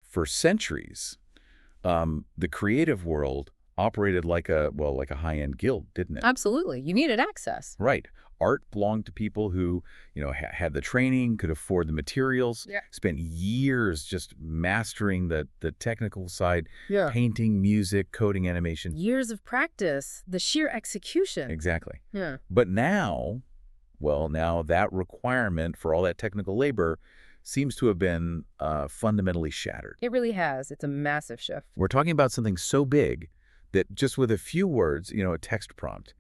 for centuries, the creative world operated like a high-end guild, didn't it? Absolutely. You needed access. Right. Art belonged to people who, had the training, could afford the materials, Yeah. spent years just mastering the technical side, Yeah. painting, music, coding, animation. Years of practice, the sheer execution. Exactly. Yeah. But now, now that requirement for all that technical labor seems to have been fundamentally shattered. It really has. It's a massive shift. We're talking about something so big that just with a few words, a text prompt,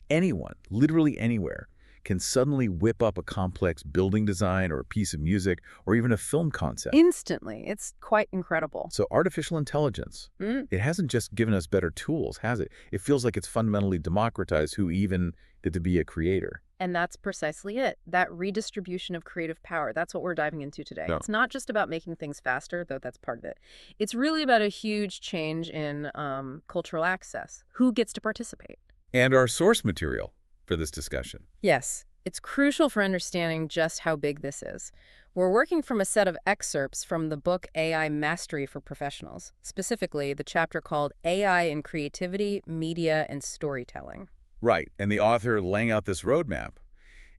anyone, literally anywhere, can suddenly whip up a complex building design or a piece of music or even a film concept. Instantly. It's quite incredible. So artificial intelligence, it hasn't just given us better tools, has it? It feels like it's fundamentally democratized who even did to be a creator. And that's precisely it. That redistribution of creative power. That's what we're diving into today. No. It's not just about making things faster, though that's part of it. It's really about a huge change in cultural access. Who gets to participate? And our source material for this discussion. Yes, it's crucial for understanding just how big this is. We're working from a set of excerpts from the book AI Mastery for Professionals, specifically the chapter called AI in Creativity, Media, and Storytelling. Right, and the author laying out this roadmap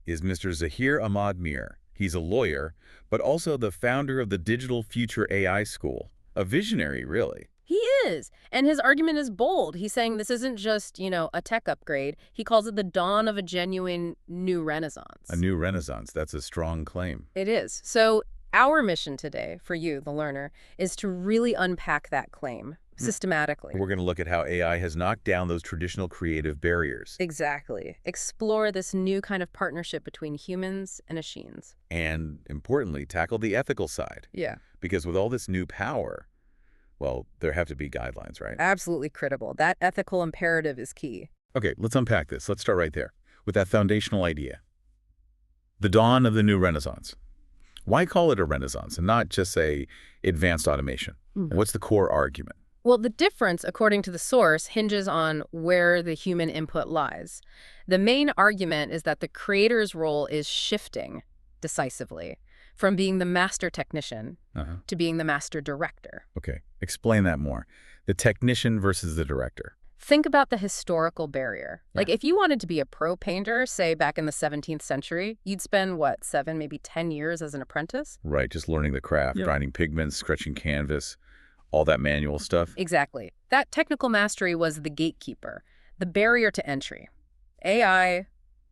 is Mr. Zaheer Ahmad Meer. He's a lawyer, but also the founder of the Digital Future AI School. A visionary, really. He is. And his argument is bold. He's saying this isn't just, a tech upgrade. He calls it the dawn of a genuine new renaissance. A new renaissance. That's a strong claim. It is. So our mission today, for you, the learner, is to really unpack that claim systematically. We're going to look at how AI has knocked down those traditional creative barriers. Exactly. Explore this new kind of partnership between humans and machines. And, importantly, tackle the ethical side. Yeah. Because with all this new power, there have to be guidelines, right? Absolutely critical. That ethical imperative is key. Okay, let's unpack this. Let's start right there with that foundational idea. The dawn of the new renaissance. Why call it a renaissance and not just say advanced automation? What's the core argument? Well, the difference, according to the source, hinges on where the human input lies. The main argument is that the creator's role is shifting decisively from being the master technician to being the master director. Okay, explain that more. The technician versus the director. Think about the historical barrier. Like if you wanted to be a pro painter, say back in the 17th century, you'd spend, 7, maybe 10 years as an apprentice? Right, just learning the craft, grinding pigments, sketching canvas, all that manual stuff. Exactly. That technical mastery was the gatekeeper, the barrier to entry. AI,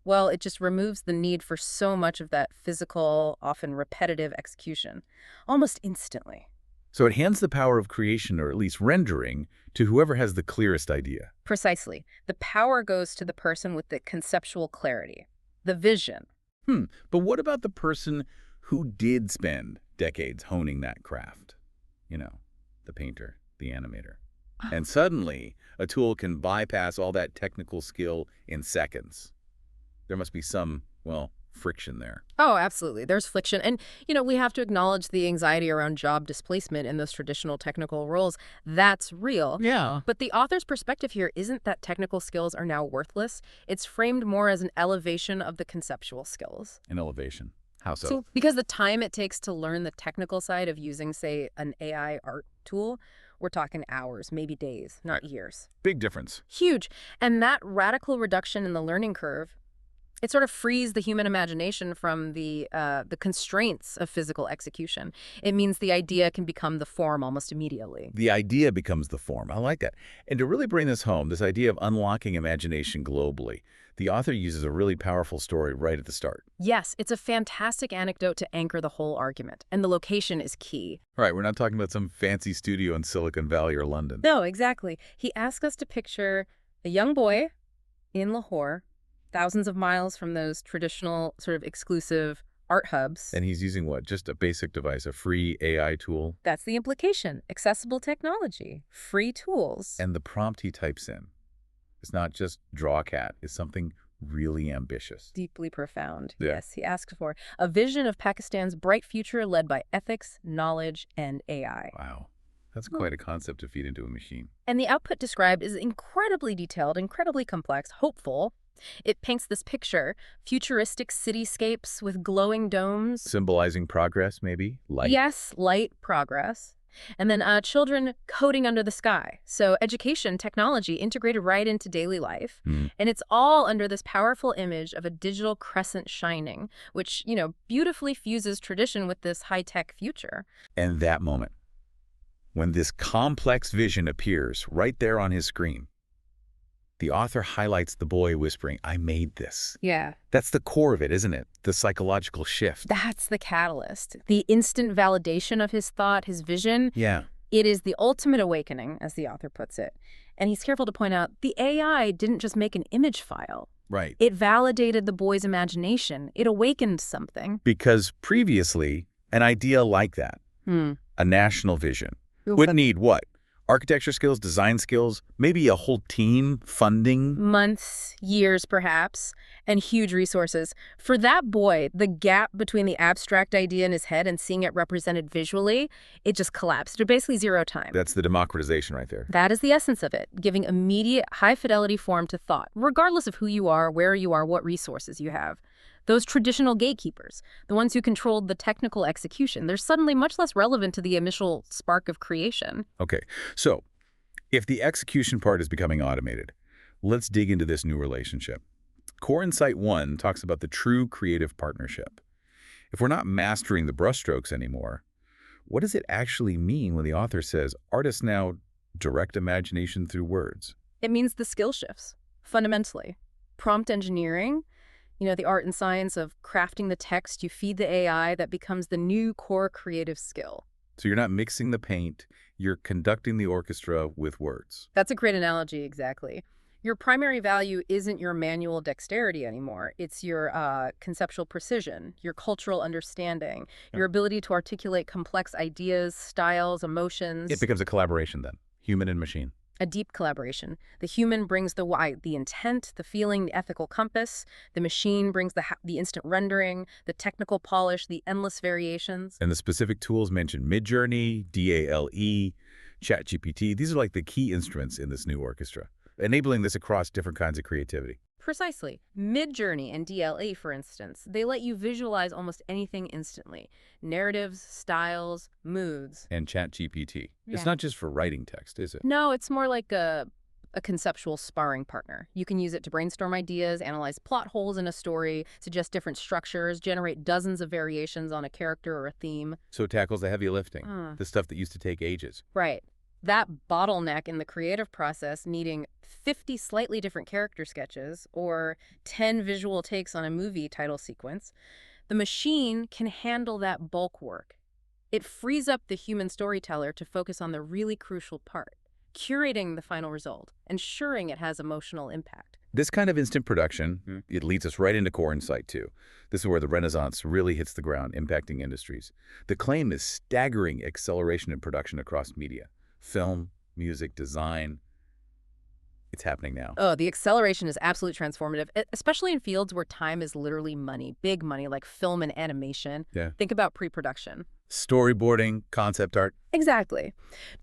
it just removes the need for so much of that physical, often repetitive execution, almost instantly. So it hands the power of creation, or at least rendering, to whoever has the clearest idea. Precisely. The power goes to the person with the conceptual clarity, the vision. But what about the person who did spend decades honing that craft? The painter, the animator. And suddenly, a tool can bypass all that technical skill in seconds. There must be some, friction there. Oh, absolutely. There's friction. And, we have to acknowledge the anxiety around job displacement in those traditional technical roles. That's real. Yeah. But the author's perspective here isn't that technical skills are now worthless. It's framed more as an elevation of the conceptual skills. An elevation. How so? Because the time it takes to learn the technical side of using, say, an AI art tool, we're talking hours, maybe days, not years. Big difference. Huge. And that radical reduction in the learning curve, it sort of frees the human imagination from the constraints of physical execution. It means the idea can become the form almost immediately. The idea becomes the form. I like that. And to really bring this home, this idea of unlocking imagination globally, the author uses a really powerful story right at the start. Yes, it's a fantastic anecdote to anchor the whole argument, and the location is key. Right, we're not talking about some fancy studio in Silicon Valley or London. No, exactly. He asks us to picture a young boy in Lahore, thousands of miles from those traditional sort of exclusive art hubs. And he's using what? Just a basic device, a free AI tool? That's the implication. Accessible technology, free tools. And the prompt he types in, it's not just draw a cat, it's something really ambitious. Deeply profound. Yeah. Yes, he asks for a vision of Pakistan's bright future led by ethics, knowledge, and AI. Wow. That's quite a concept to feed into a machine. And the output described is incredibly detailed, incredibly complex, hopeful. It paints this picture, futuristic cityscapes with glowing domes. Symbolizing progress, maybe? Light? Yes, light, progress. And then children coding under the sky. So education, technology integrated right into daily life. Hmm. And it's all under this powerful image of a digital crescent shining, which, beautifully fuses tradition with this high-tech future. And that moment, when this complex vision appears right there on his screen, the author highlights the boy whispering, "I made this." Yeah. That's the core of it, isn't it? The psychological shift. That's the catalyst. The instant validation of his thought, his vision. Yeah. It is the ultimate awakening, as the author puts it. And he's careful to point out the AI didn't just make an image file. Right. It validated the boy's imagination. It awakened something. Because previously, an idea like that, a national vision, would need what? Architecture skills, design skills, maybe a whole team, funding. Months, years perhaps, and huge resources. For that boy, the gap between the abstract idea in his head and seeing it represented visually, it just collapsed. To basically zero time. That's the democratization right there. That is the essence of it, giving immediate, high-fidelity form to thought, regardless of who you are, where you are, what resources you have. Those traditional gatekeepers, the ones who controlled the technical execution, they're suddenly much less relevant to the initial spark of creation. Okay, so if the execution part is becoming automated, let's dig into this new relationship. Core Insight 1 talks about the true creative partnership. If we're not mastering the brushstrokes anymore, what does it actually mean when the author says artists now direct imagination through words? It means the skill shifts, fundamentally. Prompt engineering, the art and science of crafting the text you feed the AI, that becomes the new core creative skill. So you're not mixing the paint, you're conducting the orchestra with words. That's a great analogy, exactly. Your primary value isn't your manual dexterity anymore. It's your conceptual precision, your cultural understanding, your ability to articulate complex ideas, styles, emotions. It becomes a collaboration then, human and machine. A deep collaboration. The human brings the why, the intent, the feeling, the ethical compass. The machine brings the instant rendering, the technical polish, the endless variations. And the specific tools mentioned, Midjourney, DALL, ChatGPT, these are like the key instruments in this new orchestra, enabling this across different kinds of creativity. Precisely. Midjourney and DALL, for instance, they let you visualize almost anything instantly. Narratives, styles, moods. And ChatGPT. Yeah. It's not just for writing text, is it? No, it's more like a conceptual sparring partner. You can use it to brainstorm ideas, analyze plot holes in a story, suggest different structures, generate dozens of variations on a character or a theme. So it tackles the heavy lifting, the stuff that used to take ages. Right. That bottleneck in the creative process, needing 50 slightly different character sketches or 10 visual takes on a movie title sequence, the machine can handle that bulk work. It frees up the human storyteller to focus on the really crucial part, curating the final result, ensuring it has emotional impact. This kind of instant production, it leads us right into Core Insight 2. This is where the Renaissance really hits the ground, impacting industries. The claim is staggering acceleration in production across media. Film, music, design. It's happening now. Oh, the acceleration is absolutely transformative, especially in fields where time is literally money, big money, like film and animation. Yeah. Think about pre-production. Storyboarding, concept art. Exactly.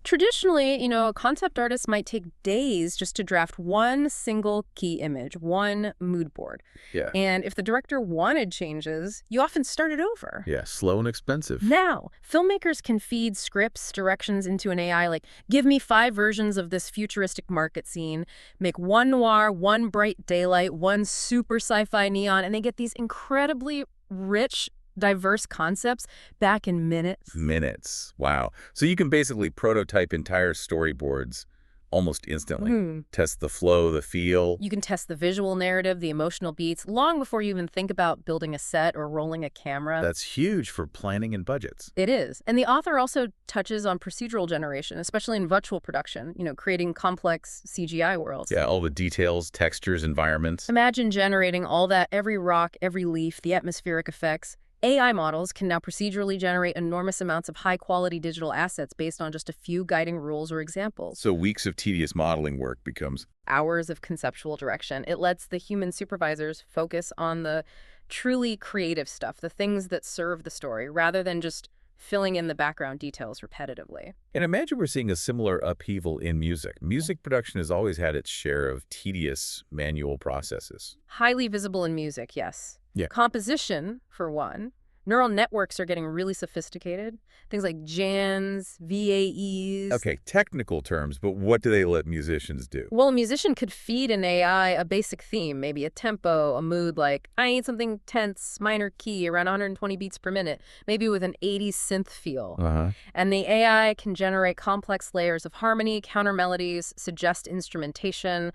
Traditionally, a concept artist might take days just to draft one single key image, one mood board. Yeah. And if the director wanted changes, you often start it over. Yeah, slow and expensive. Now, filmmakers can feed scripts, directions into an AI, like, give me 5 versions of this futuristic market scene, make one noir, one bright daylight, one super sci-fi neon, and they get these incredibly rich, diverse concepts back in minutes. Minutes. Wow. So you can basically prototype entire storyboards almost instantly. Test the flow, the feel. You can test the visual narrative, the emotional beats, long before you even think about building a set or rolling a camera. That's huge for planning and budgets. It is. And the author also touches on procedural generation, especially in virtual production, creating complex CGI worlds. Yeah, all the details, textures, environments. Imagine generating all that, every rock, every leaf, the atmospheric effects. AI models can now procedurally generate enormous amounts of high-quality digital assets based on just a few guiding rules or examples. So weeks of tedious modeling work becomes hours of conceptual direction. It lets the human supervisors focus on the truly creative stuff, the things that serve the story, rather than just filling in the background details repetitively. And imagine we're seeing a similar upheaval in music. Music production has always had its share of tedious manual processes. Highly visible in music, yes. Yeah. Composition, for one, Neural networks are getting really sophisticated. Things like GANs, VAEs. Okay, technical terms, but what do they let musicians do? Well, a musician could feed an AI a basic theme, maybe a tempo, a mood like, I need something tense, minor key, around 120 beats per minute, maybe with an 80s synth feel. Uh-huh. And the AI can generate complex layers of harmony, counter melodies, suggest instrumentation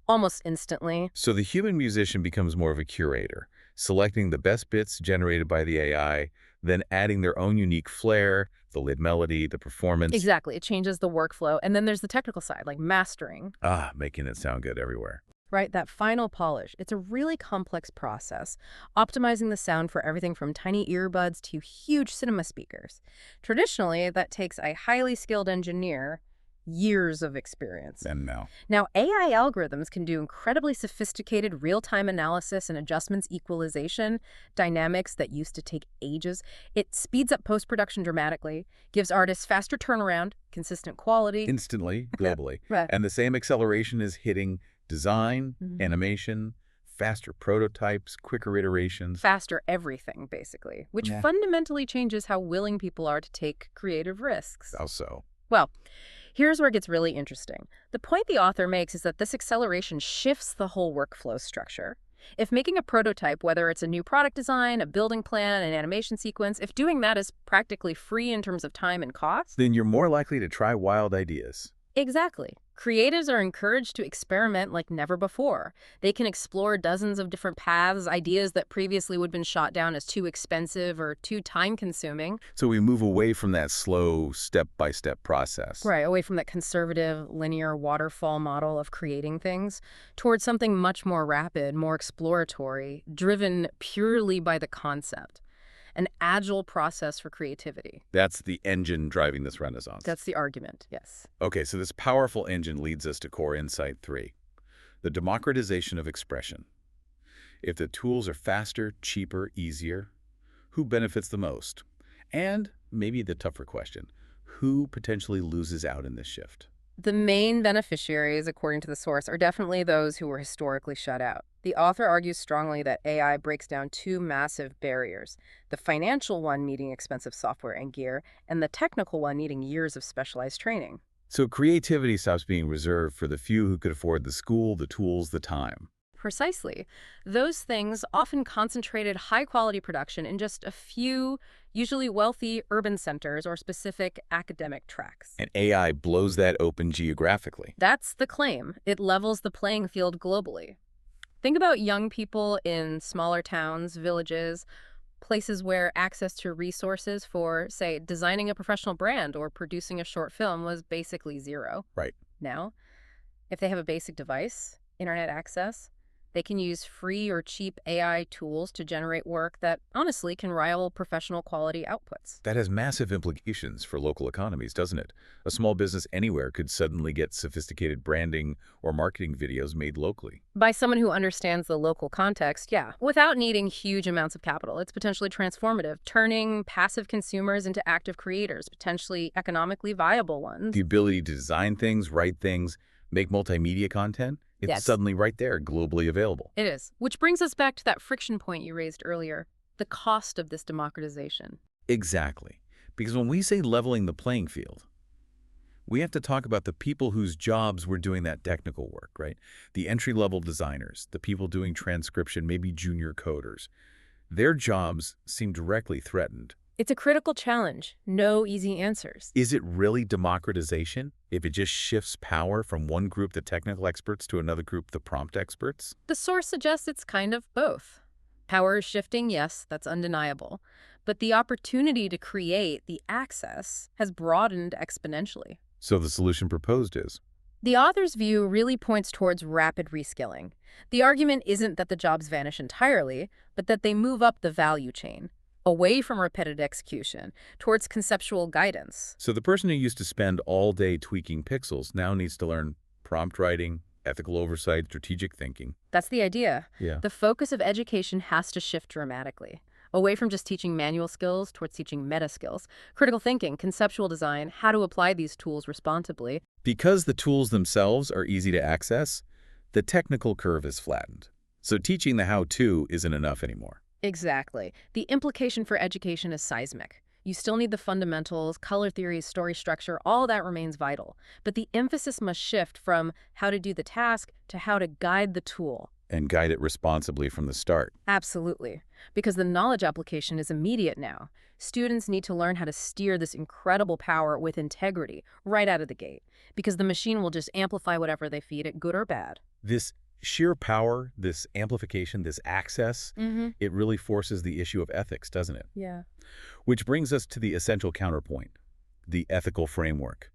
almost instantly. So the human musician becomes more of a curator, selecting the best bits generated by the AI, then adding their own unique flair, the lead melody, the performance. Exactly. It changes the workflow. And then there's the technical side, like mastering, Ah, making it sound good everywhere. right? That final polish. It's a really complex process, optimizing the sound for everything from tiny earbuds to huge cinema speakers. Traditionally, that takes a highly skilled engineer years of experience. And now. Now, AI algorithms can do incredibly sophisticated real-time analysis and adjustments equalization dynamics that used to take ages. It speeds up post-production dramatically, gives artists faster turnaround, consistent quality. Instantly, globally. Right. And the same acceleration is hitting design, Mhm. animation, faster prototypes, quicker iterations. Faster everything, basically, which Yeah. fundamentally changes how willing people are to take creative risks. Also. Well, here's where it gets really interesting. The point the author makes is that this acceleration shifts the whole workflow structure. If making a prototype, whether it's a new product design, a building plan, an animation sequence, if doing that is practically free in terms of time and cost, Then you're more likely to try wild ideas. exactly. Creatives are encouraged to experiment like never before. They can explore dozens of different paths, ideas that previously would have been shot down as too expensive or too time-consuming. So we move away from that slow, step-by-step process. Right, away from that conservative, linear waterfall model of creating things towards something much more rapid, more exploratory, driven purely by the concept. An agile process for creativity. That's the engine driving this renaissance. That's the argument, yes. Okay, so this powerful engine leads us to core insight 3, the democratization of expression. If the tools are faster, cheaper, easier, who benefits the most? And maybe the tougher question, who potentially loses out in this shift? The main beneficiaries, according to the source, are definitely those who were historically shut out. The author argues strongly that AI breaks down two massive barriers, the financial one needing expensive software and gear, and the technical one needing years of specialized training. So creativity stops being reserved for the few who could afford the school, the tools, the time. Precisely. Those things often concentrated high-quality production in just a few, usually wealthy urban centers or specific academic tracks. And AI blows that open geographically. That's the claim. It levels the playing field globally. Think about young people in smaller towns, villages, places where access to resources for, say, designing a professional brand or producing a short film was basically zero. Right. Now, if they have a basic device, internet access, they can use free or cheap AI tools to generate work that, honestly, can rival professional quality outputs. That has massive implications for local economies, doesn't it? A small business anywhere could suddenly get sophisticated branding or marketing videos made locally. By someone who understands the local context, yeah, without needing huge amounts of capital. It's potentially transformative, turning passive consumers into active creators, potentially economically viable ones. The ability to design things, write things, make multimedia content, it's Yes. suddenly right there, globally available. It is. Which brings us back to that friction point you raised earlier, the cost of this democratization. Exactly. Because when we say leveling the playing field, we have to talk about the people whose jobs were doing that technical work, right? The entry-level designers, the people doing transcription, maybe junior coders. Their jobs seem directly threatened. It's a critical challenge. No easy answers. Is it really democratization if it just shifts power from one group, the technical experts, to another group, the prompt experts? The source suggests it's kind of both. Power is shifting, yes, that's undeniable. But the opportunity to create, the access, has broadened exponentially. So the solution proposed is? The author's view really points towards rapid reskilling. The argument isn't that the jobs vanish entirely, but that they move up the value chain, away from repetitive execution, towards conceptual guidance. So the person who used to spend all day tweaking pixels now needs to learn prompt writing, ethical oversight, strategic thinking. That's the idea. Yeah. The focus of education has to shift dramatically, away from just teaching manual skills towards teaching meta skills, critical thinking, conceptual design, how to apply these tools responsibly. Because the tools themselves are easy to access, the technical curve is flattened. So teaching the how-to isn't enough anymore. Exactly. The implication for education is seismic. You still need the fundamentals, color theory, story structure, all that remains vital. But the emphasis must shift from how to do the task to how to guide the tool. And guide it responsibly from the start. Absolutely. Because the knowledge application is immediate now. Students need to learn how to steer this incredible power with integrity right out of the gate. Because the machine will just amplify whatever they feed it, good or bad. This sheer power, this amplification, this access, Mm-hmm. it really forces the issue of ethics, doesn't it? Yeah. Which brings us to the essential counterpoint, the ethical framework.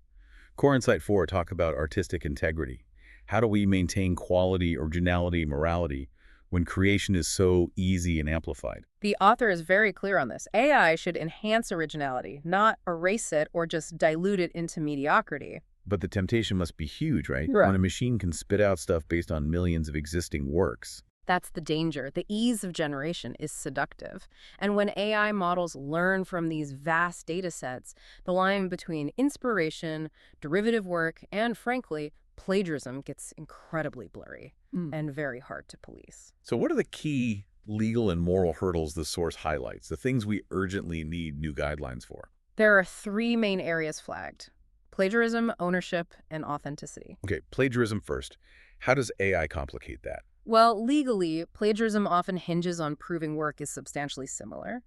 Core Insight 4 talk about artistic integrity. How do we maintain quality, originality, morality when creation is so easy and amplified? The author is very clear on this. AI should enhance originality, not erase it or just dilute it into mediocrity. But the temptation must be huge, right? Right. When a machine can spit out stuff based on millions of existing works. That's the danger. The ease of generation is seductive. And when AI models learn from these vast data sets, the line between inspiration, derivative work, and frankly, plagiarism gets incredibly blurry and very hard to police. So what are the key legal and moral hurdles the source highlights, the things we urgently need new guidelines for? There are three main areas flagged: plagiarism, ownership, and authenticity. Okay, plagiarism first. How does AI complicate that? Well, legally, plagiarism often hinges on proving work is substantially similar.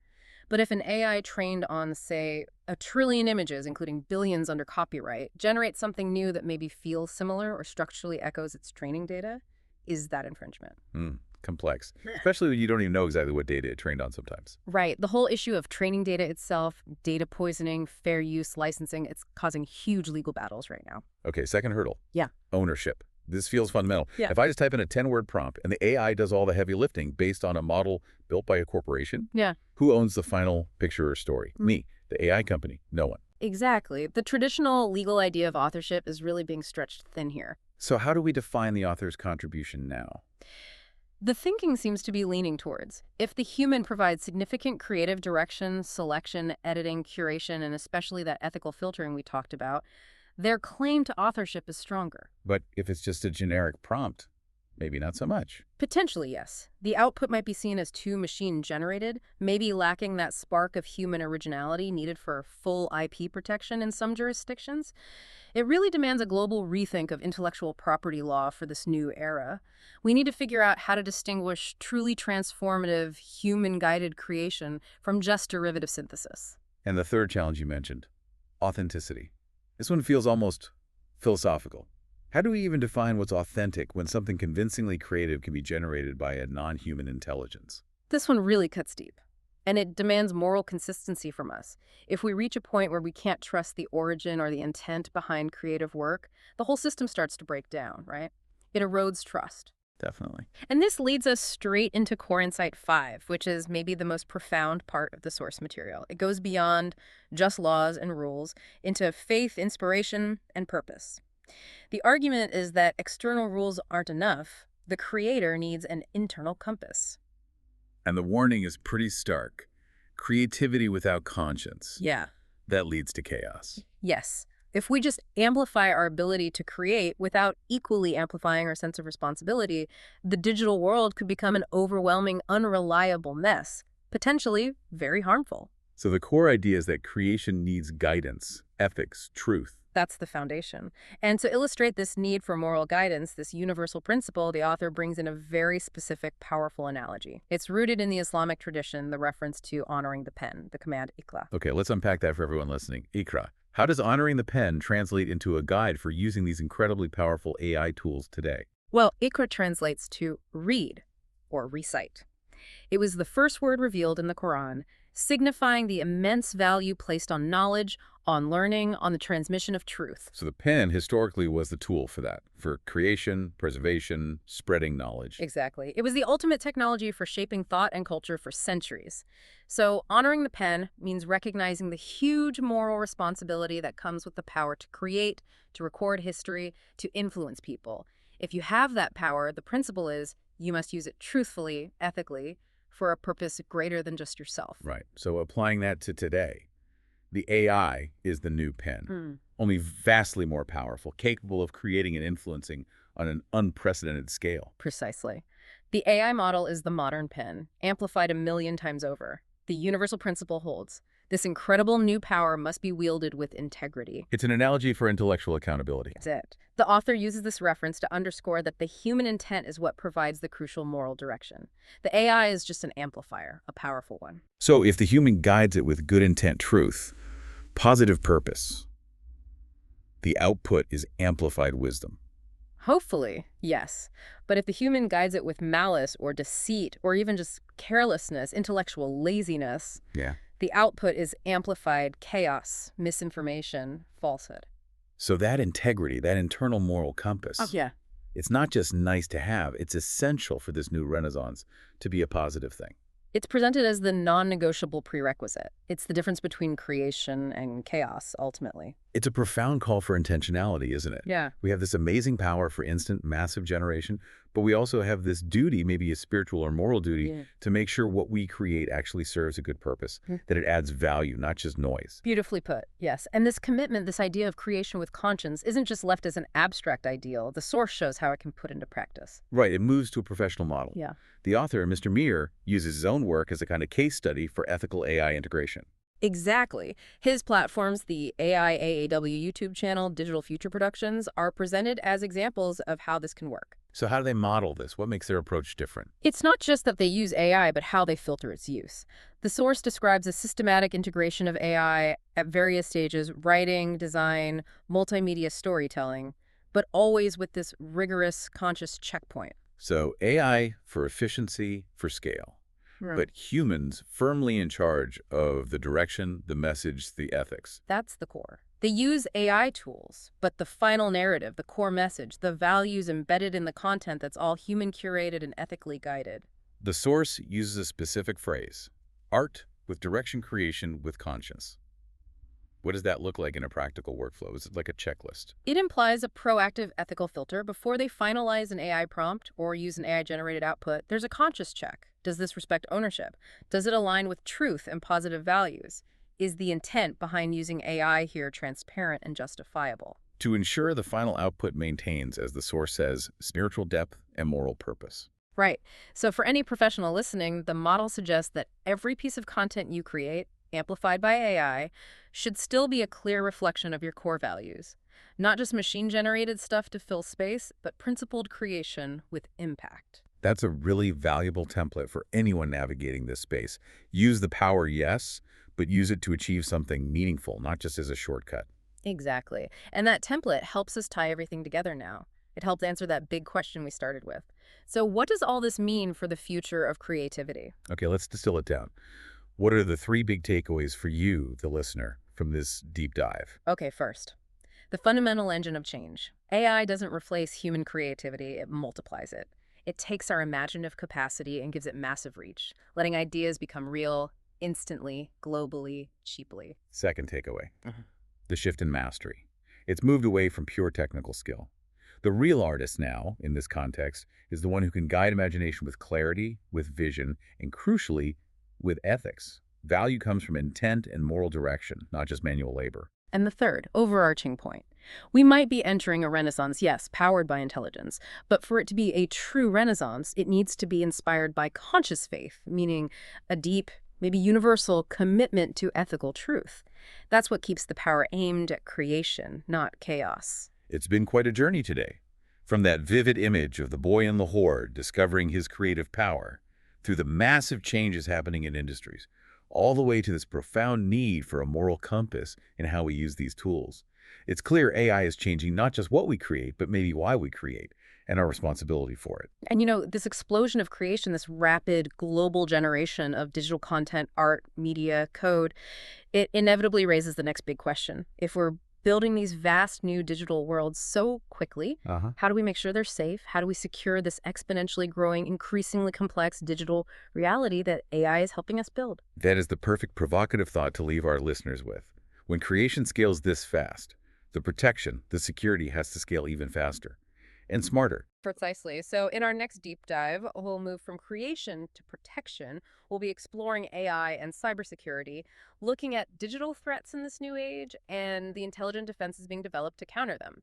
But if an AI trained on, say, 1 trillion images, including billions under copyright, generates something new that maybe feels similar or structurally echoes its training data, is that infringement? Complex, especially when you don't even know exactly what data it trained on sometimes. Right. The whole issue of training data itself, data poisoning, fair use, licensing, it's causing huge legal battles right now. Okay, second hurdle. Yeah. Ownership. This feels fundamental. Yeah. If I just type in a 10-word prompt and the AI does all the heavy lifting based on a model built by a corporation, Yeah. who owns the final picture or story? Me, the AI company, no one. Exactly. The traditional legal idea of authorship is really being stretched thin here. So how do we define the author's contribution now? The thinking seems to be leaning towards, if the human provides significant creative direction, selection, editing, curation, and especially that ethical filtering we talked about, their claim to authorship is stronger. But if it's just a generic prompt, maybe not so much. Potentially, yes. The output might be seen as too machine-generated, maybe lacking that spark of human originality needed for full IP protection in some jurisdictions. It really demands a global rethink of intellectual property law for this new era. We need to figure out how to distinguish truly transformative, human-guided creation from just derivative synthesis. And the third challenge you mentioned, authenticity. This one feels almost philosophical. How do we even define what's authentic when something convincingly creative can be generated by a non-human intelligence? This one really cuts deep, and it demands moral consistency from us. If we reach a point where we can't trust the origin or the intent behind creative work, the whole system starts to break down, right? It erodes trust. Definitely. And this leads us straight into Core Insight 5, which is maybe the most profound part of the source material. It goes beyond just laws and rules into faith, inspiration, and purpose. The argument is that external rules aren't enough. The creator needs an internal compass. And the warning is pretty stark. Creativity without conscience. Yeah. That leads to chaos. Yes. If we just amplify our ability to create without equally amplifying our sense of responsibility, the digital world could become an overwhelming, unreliable mess, potentially very harmful. So the core idea is that creation needs guidance, ethics, truth. That's the foundation. And to illustrate this need for moral guidance, this universal principle, the author brings in a very specific, powerful analogy. It's rooted in the Islamic tradition, the reference to honoring the pen, the command Iqra. Okay, let's unpack that for everyone listening. Iqra. How does honoring the pen translate into a guide for using these incredibly powerful AI tools today? Well, Iqra translates to read or recite. It was the first word revealed in the Quran, signifying the immense value placed on knowledge, on learning, on the transmission of truth. So the pen historically was the tool for that, for creation, preservation, spreading knowledge. Exactly. It was the ultimate technology for shaping thought and culture for centuries. So honoring the pen means recognizing the huge moral responsibility that comes with the power to create, to record history, to influence people. If you have that power, the principle is you must use it truthfully, ethically, for a purpose greater than just yourself. Right. So applying that to today, the AI is the new pen, only vastly more powerful, capable of creating and influencing on an unprecedented scale. Precisely. The AI model is the modern pen, amplified a million times over. The universal principle holds. This incredible new power must be wielded with integrity. It's an analogy for intellectual accountability. That's it. The author uses this reference to underscore that the human intent is what provides the crucial moral direction. The AI is just an amplifier, a powerful one. So if the human guides it with good intent, truth, positive purpose, the output is amplified wisdom. Hopefully, yes. But if the human guides it with malice or deceit or even just carelessness, intellectual laziness, Yeah. the output is amplified chaos, misinformation, falsehood. So that integrity, that internal moral compass, Yeah. it's not just nice to have, it's essential for this new renaissance to be a positive thing. It's presented as the non-negotiable prerequisite. It's the difference between creation and chaos, ultimately. It's a profound call for intentionality, isn't it? Yeah. We have this amazing power for instant, massive generation, but we also have this duty, maybe a spiritual or moral duty, to make sure what we create actually serves a good purpose, that it adds value, not just noise. Beautifully put, yes. And this commitment, this idea of creation with conscience, isn't just left as an abstract ideal. The source shows how it can put into practice. Right, it moves to a professional model. Yeah. The author, Mr. Meer, uses his own work as a kind of case study for ethical AI integration. Exactly. His platforms, the AIAAW YouTube channel, Digital Future Productions, are presented as examples of how this can work. So how do they model this? What makes their approach different? It's not just that they use AI, but how they filter its use. The source describes a systematic integration of AI at various stages: writing, design, multimedia storytelling, but always with this rigorous, conscious checkpoint. So AI for efficiency, for scale. But humans firmly in charge of the direction, the message, the ethics. That's the core. They use AI tools, but the final narrative, the core message, the values embedded in the content, that's all human curated and ethically guided. The source uses a specific phrase: art with direction, creation with conscience. What does that look like in a practical workflow? Is it like a checklist? It implies a proactive ethical filter. Before they finalize an AI prompt or use an AI-generated output, there's a conscious check. Does this respect ownership? Does it align with truth and positive values? Is the intent behind using AI here transparent and justifiable? To ensure the final output maintains, as the source says, spiritual depth and moral purpose. Right. So for any professional listening, the model suggests that every piece of content you create, amplified by AI, should still be a clear reflection of your core values. Not just machine-generated stuff to fill space, but principled creation with impact. That's a really valuable template for anyone navigating this space. Use the power, yes, but use it to achieve something meaningful, not just as a shortcut. Exactly. And that template helps us tie everything together now. It helped answer that big question we started with. So what does all this mean for the future of creativity? Okay, let's distill it down. What are the 3 big takeaways for you, the listener, from this deep dive? Okay, first, the fundamental engine of change. AI doesn't replace human creativity, it multiplies it. It takes our imaginative capacity and gives it massive reach, letting ideas become real instantly, globally, cheaply. Second takeaway, the shift in mastery. It's moved away from pure technical skill. The real artist now, in this context, is the one who can guide imagination with clarity, with vision, and crucially, with ethics. Value comes from intent and moral direction, not just manual labor. And the third, overarching point. We might be entering a renaissance, yes, powered by intelligence, but for it to be a true renaissance, it needs to be inspired by conscious faith, meaning a deep, maybe universal commitment to ethical truth. That's what keeps the power aimed at creation, not chaos. It's been quite a journey today. From that vivid image of the boy in the horde discovering his creative power, through the massive changes happening in industries, all the way to this profound need for a moral compass in how we use these tools. It's clear AI is changing not just what we create, but maybe why we create, and our responsibility for it. And this explosion of creation, this rapid global generation of digital content, art, media, code, it inevitably raises the next big question. If we're building these vast new digital worlds so quickly, how do we make sure they're safe? How do we secure this exponentially growing, increasingly complex digital reality that AI is helping us build? That is the perfect provocative thought to leave our listeners with. When creation scales this fast, the protection, the security has to scale even faster and smarter. Precisely. So in our next deep dive, we'll move from creation to protection. We'll be exploring AI and cybersecurity, looking at digital threats in this new age and the intelligent defenses being developed to counter them.